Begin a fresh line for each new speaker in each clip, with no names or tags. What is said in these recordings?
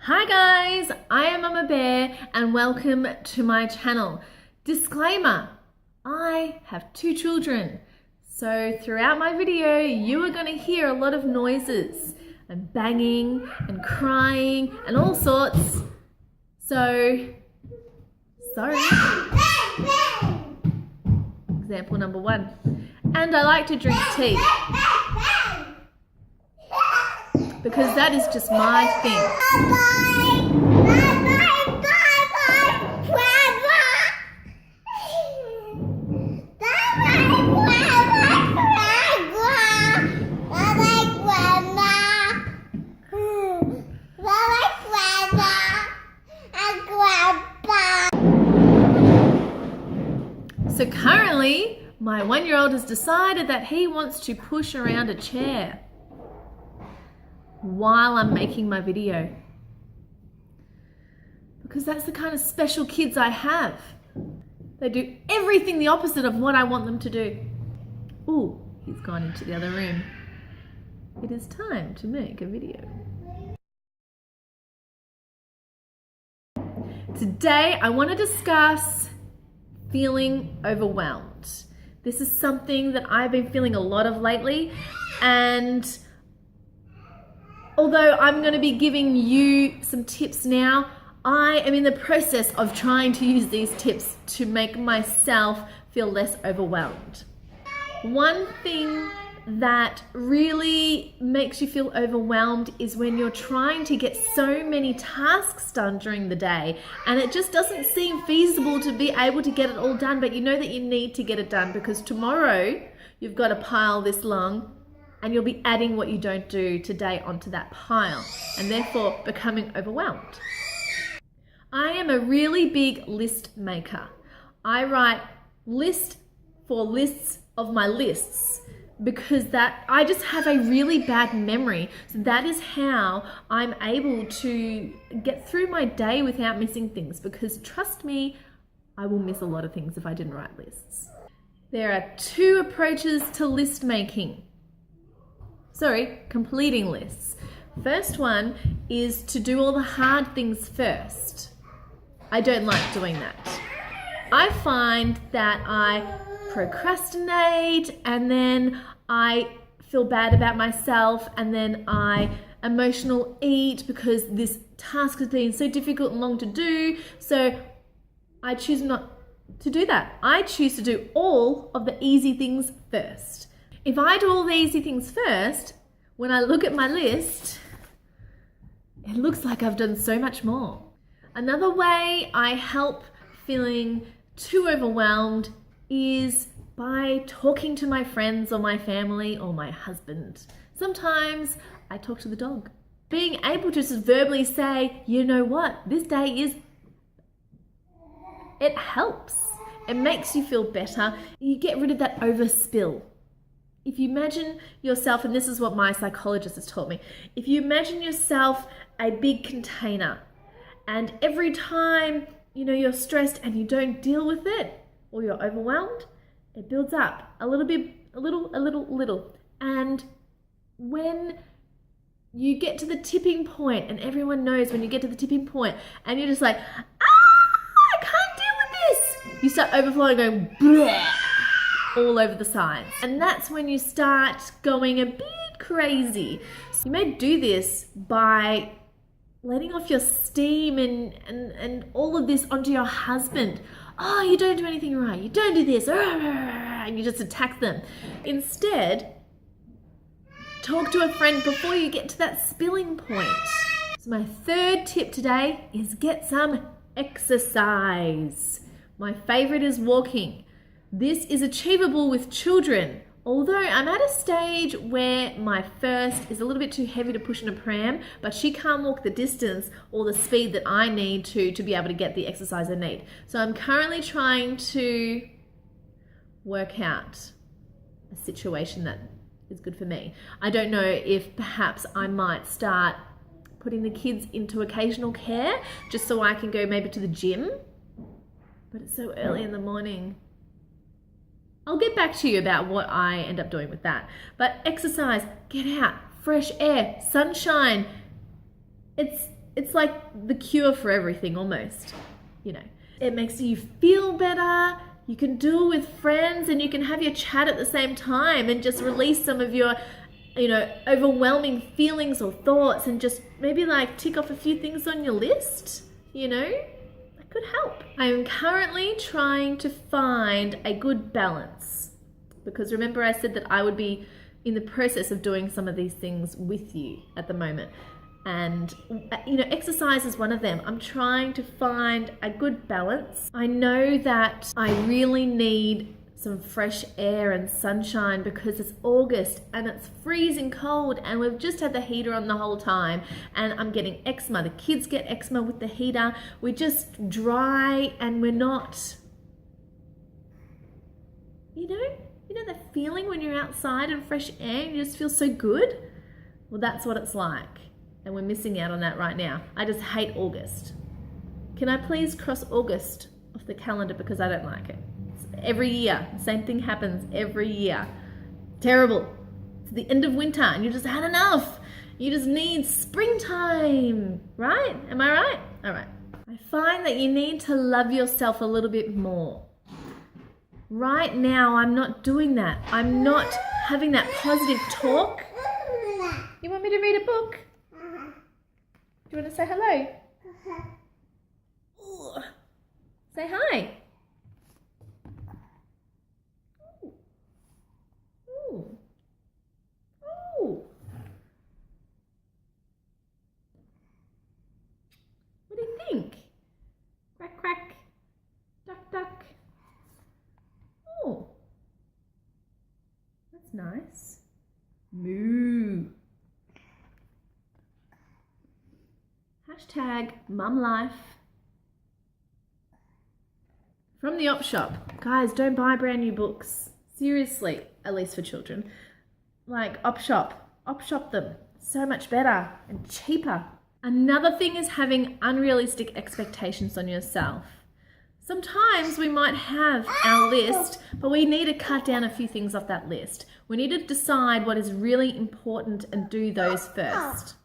Hi guys, I am Mama Bear and welcome to my channel. Disclaimer, I have 2 children. So throughout my video, you are going to hear a lot of noises and banging and crying and all sorts. So, sorry. Example number 1. And I like to drink tea. Because that is just my thing. So currently, my 1-year-old has decided that he wants to push around a chair while I'm making my video. Because that's the kind of special kids I have. They do everything the opposite of what I want them to do. Ooh, he's gone into the other room. It is time to make a video. Today, I want to discuss feeling overwhelmed. This is something that I've been feeling a lot of lately, and although I'm going to be giving you some tips now, I am in the process of trying to use these tips to make myself feel less overwhelmed. One thing that really makes you feel overwhelmed is when you're trying to get so many tasks done during the day and it just doesn't seem feasible to be able to get it all done, but you know that you need to get it done because tomorrow you've got a pile this long and you'll be adding what you don't do today onto that pile and therefore becoming overwhelmed. I am a really big list maker. I write list for lists of my lists because that I just have a really bad memory. So that is how I'm able to get through my day without missing things, because trust me, I will miss a lot of things if I didn't write lists. There are 2 approaches to list making. Completing lists. First one is to do all the hard things first. I don't like doing that. I find that I procrastinate and then I feel bad about myself and then I emotional eat because this task has been so difficult and long to do. So I choose not to do that. I choose to do all of the easy things first. If I do all the easy things first, when I look at my list, it looks like I've done so much more. Another way I help feeling too overwhelmed is by talking to my friends or my family or my husband. Sometimes I talk to the dog. Being able to just verbally say, you know what, this day is, it helps. It makes you feel better. You get rid of that overspill. If you imagine yourself, and this is what my psychologist has taught me, if you imagine yourself a big container, and every time you're stressed and you don't deal with it, or you're overwhelmed, it builds up a little bit, a little. And when you get to the tipping point, and everyone knows when you get to the tipping point, and you're just like, I can't deal with this, you start overflowing, going bleh, all over the sides. And that's when you start going a bit crazy. So you may do this by letting off your steam and all of this onto your husband. Oh, you don't do anything right. You don't do this. And you just attack them. Instead, talk to a friend before you get to that spilling point. So my 3rd tip today is get some exercise. My favorite is walking. This is achievable with children. Although I'm at a stage where my first is a little bit too heavy to push in a pram, but she can't walk the distance or the speed that I need to be able to get the exercise I need. So I'm currently trying to work out a situation that is good for me. I don't know if perhaps I might start putting the kids into occasional care just so I can go maybe to the gym, but it's so early in the morning. I'll get back to you about what I end up doing with that. But exercise, get out, fresh air, sunshine. It's it's like the cure for everything almost, you know. It makes you feel better. You can do it with friends and you can have your chat at the same time and just release some of your, you know, overwhelming feelings or thoughts and just maybe like tick off a few things on your list, you know. That could help. I am currently trying to find a good balance because remember I said that I would be in the process of doing some of these things with you at the moment. And, you know, exercise is one of them. I'm trying to find a good balance. I know that I really need some fresh air and sunshine because it's August and it's freezing cold and we've just had the heater on the whole time and I'm getting eczema. The kids get eczema with the heater. We're just dry and we're not, you know that feeling when you're outside in fresh air and you just feel so good? Well, that's what it's like. And we're missing out on that right now. I just hate August. Can I please cross August off the calendar because I don't like it? It's every year, the same thing happens every year. Terrible. It's the end of winter and you just had enough. You just need springtime, right? Am I right? All right. I find that you need to love yourself a little bit more. Right now, I'm not doing that. I'm not having that positive talk. You want me to read a book? Do you want to say hello? Ooh. Say hi. Ooh. Ooh. What do you think? Quack, quack. Duck, duck. Oh. That's nice. Moo. Hashtag mum life. From the Op Shop. Guys, don't buy brand new books. Seriously, at least for children. Like Op Shop. Op Shop them. So much better and cheaper. Another thing is having unrealistic expectations on yourself. Sometimes we might have our list, but we need to cut down a few things off that list. We need to decide what is really important and do those first.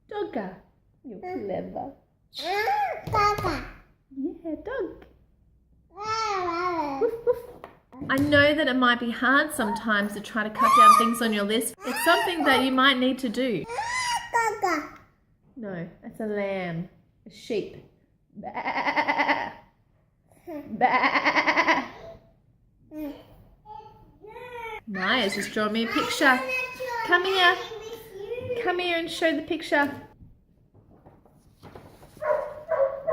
Dogga. You're clever. Yeah, dog. Woof, woof. I know that it might be hard sometimes to try to cut down things on your list. It's something that you might need to do. No, that's a lamb. A sheep. Bah. Bah. Maya's just drawn me a picture. Come here. Come here and show the picture.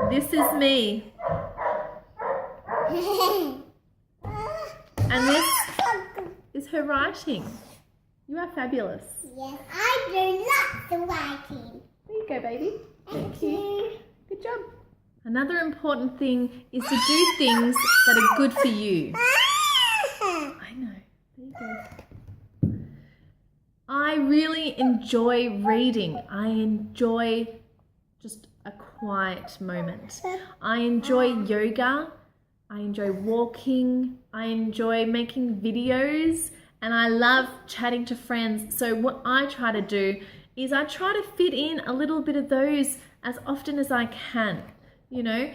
This is me. And this is her writing. You are fabulous.
Yes, I do lots of writing.
There you go, baby. Thank you. Good job. Another important thing is to do things that are good for you. I know. There you go. I really enjoy reading. I enjoy just a quiet moment. I enjoy yoga. I enjoy walking. I enjoy making videos. And I love chatting to friends. So what I try to do is I try to fit in a little bit of those as often as I can. You know,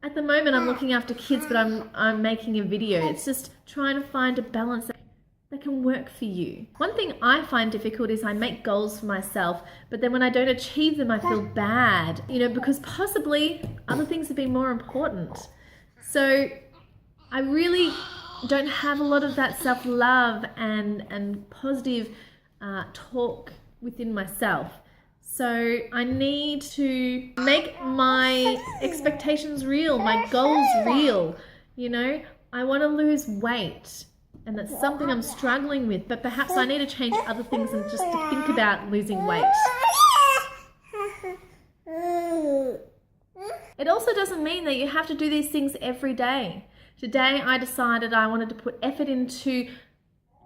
at the moment I'm looking after kids, but I'm making a video. It's just trying to find a balance that can work for you. One thing I find difficult is I make goals for myself, but then when I don't achieve them, I feel bad, you know, because possibly other things have been more important. So I really don't have a lot of that self-love and positive talk within myself. So I need to make my expectations real, my goals real. You know, I want to lose weight and that's something I'm struggling with, but perhaps I need to change other things and just to think about losing weight. It also doesn't mean that you have to do these things every day. Today I decided I wanted to put effort into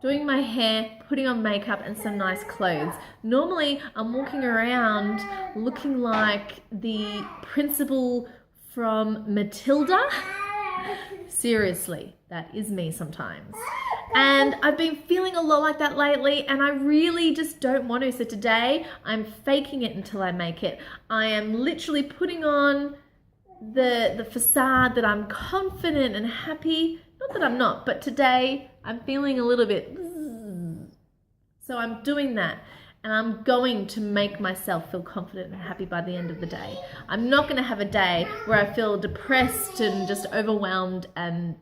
doing my hair, putting on makeup and some nice clothes. Normally I'm walking around looking like the principal from Matilda. Seriously, that is me sometimes. And I've been feeling a lot like that lately, and I really just don't want to. So today I'm faking it until I make it. I am literally putting on the facade that I'm confident and happy. Not that I'm not, but today I'm feeling a little bit. So I'm doing that. And I'm going to make myself feel confident and happy by the end of the day. I'm not going to have a day where I feel depressed and just overwhelmed and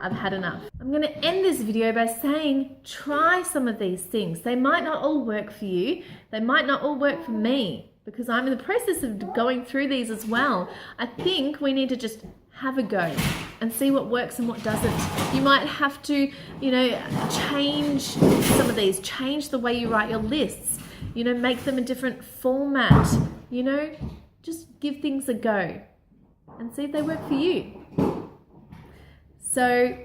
I've had enough. I'm going to end this video by saying, try some of these things. They might not all work for you. They might not all work for me because I'm in the process of going through these as well. I think we need to just have a go and see what works and what doesn't. You might have to, change some of these, change the way you write your lists, make them a different format, just give things a go and see if they work for you. So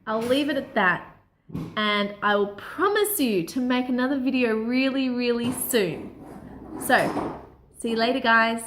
I'll leave it at that, and I will promise you to make another video really, really soon. So see you later, guys.